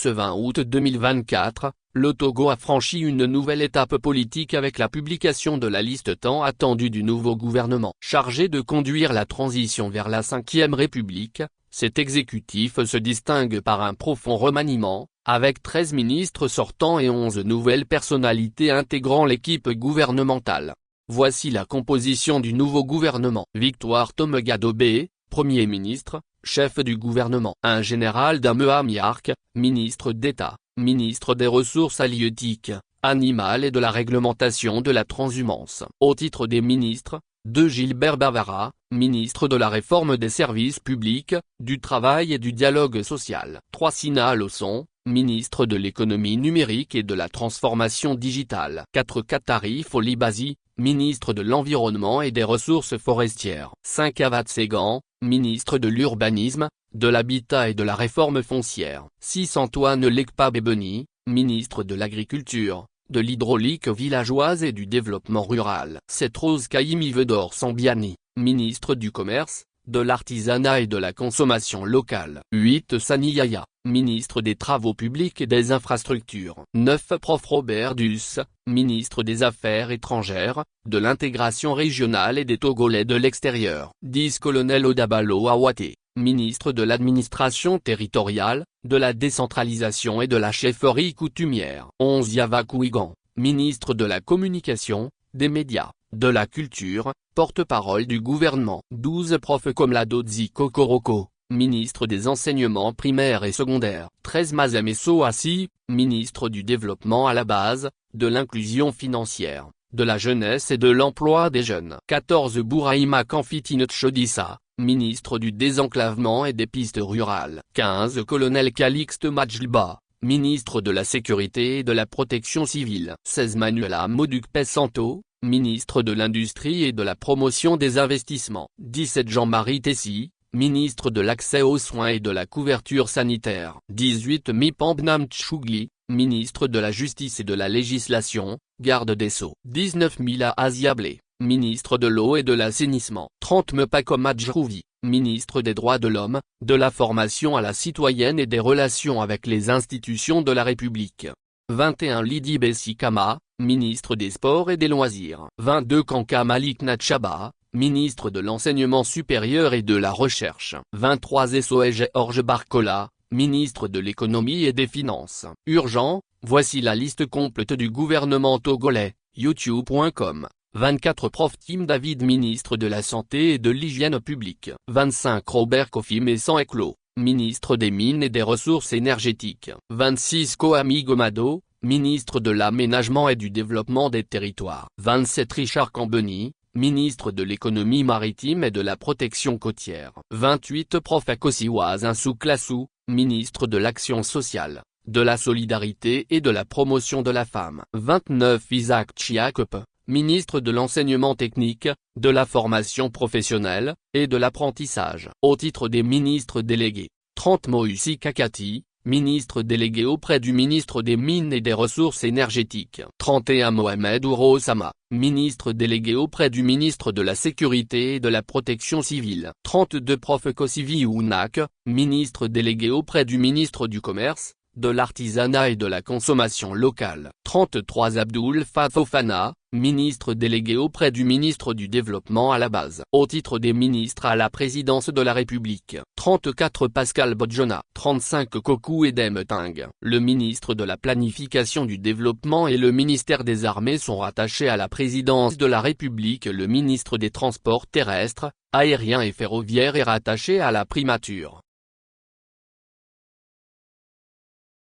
Ce 20 août 2024, le Togo a franchi une nouvelle étape politique avec la publication de la liste tant attendue du nouveau gouvernement. Chargé de conduire la transition vers la 5e République, cet exécutif se distingue par un profond remaniement, avec 13 ministres sortants et 11 nouvelles personnalités intégrant l'équipe gouvernementale. Voici la composition du nouveau gouvernement. Victoire Tomegadobé, Premier ministre, chef du gouvernement. Un général Damehamiark, ministre d'État, ministre des Ressources halieutiques, animales et de la réglementation de la transhumance. Au titre des ministres, de Gilbert Bavara, ministre de la Réforme des services publics, du Travail et du Dialogue social. 3 Sina Losson, ministre de l'Économie numérique et de la Transformation digitale. 4 Katari Folibazi, ministre de l'Environnement et des Ressources forestières. 5 Avad Segan, ministre de l'Urbanisme, de l'Habitat et de la Réforme foncière. 6 Antoine Lekpa-Bebeni, ministre de l'Agriculture, de l'Hydraulique villageoise et du Développement rural. 7 Rose Kaimi Vedor Sambiani, ministre du Commerce, de l'Artisanat et de la Consommation locale. 8 Sani Yaya, ministre des Travaux publics et des Infrastructures. 9 Prof Robert Duss, ministre des Affaires étrangères, de l'Intégration régionale et des Togolais de l'extérieur. 10 Colonel Odabalo Awate, ministre de l'Administration territoriale, de la décentralisation et de la chefferie coutumière. 11 Yava Kouigan, ministre de la Communication, des médias, de la culture, porte-parole du gouvernement. 12 Prof Komladodzi Kokoroko, ministre des enseignements primaires et secondaires. 13 Mazemesso Assi, ministre du développement à la base, de l'inclusion financière, de la jeunesse et de l'emploi des jeunes. 14 Bouraïma Kamfitine Tchodissa, ministre du désenclavement et des pistes rurales. 15 Colonel Calixte Majlba, ministre de la Sécurité et de la Protection civile. 16 Manuela Modukpe Santo, ministre de l'Industrie et de la Promotion des investissements. 17 Jean-Marie Tessi, ministre de l'Accès aux soins et de la couverture sanitaire. 18 Mipambnam Tchougli, ministre de la Justice et de la Législation, garde des Sceaux. 19 Mila Aziablé, ministre de l'Eau et de l'Assainissement. 30 Mepakomadjrouvi, ministre des Droits de l'Homme, de la Formation à la citoyenne et des Relations avec les institutions de la République. 21 Lydie Bessikama, ministre des Sports et des Loisirs. 22 Kanka Malik Natchaba, ministre de l'Enseignement supérieur et de la Recherche. 23 Essoege Orge Barkola, ministre de l'Économie et des Finances. Urgent, voici la liste complète du gouvernement togolais, youtube.com. 24 Prof Tim David, ministre de la Santé et de l'Hygiène publique. 25 Robert Kofi Messan Eklo, ministre des Mines et des Ressources énergétiques. 26 Koami Gomado, ministre de l'Aménagement et du Développement des Territoires. 27 Richard Kambeni, ministre de l'Économie maritime et de la Protection côtière. 28 Prof Akosiwa Zinsouk-Lassou, ministre de l'Action sociale, de la Solidarité et de la Promotion de la femme. 29 Isaac Chiakope, ministre de l'Enseignement technique, de la Formation professionnelle, et de l'apprentissage. Au titre des ministres délégués, 30 Moussi Kakati, ministre délégué auprès du ministre des Mines et des Ressources énergétiques. 31 Mohamed Ouro Osama, ministre délégué auprès du ministre de la Sécurité et de la Protection civile. 32 Prof Kosivi Ounak, ministre délégué auprès du ministre du Commerce, de l'Artisanat et de la Consommation locale. 33 Abdoul Fafofana, ministre délégué auprès du ministre du Développement à la base. Au titre des ministres à la présidence de la République. 34 Pascal Bodjona. 35 Kokou Edem Ting. Le ministre de la Planification du Développement et le ministère des Armées sont rattachés à la présidence de la République. Le ministre des Transports terrestres, aériens et ferroviaires est rattaché à la primature.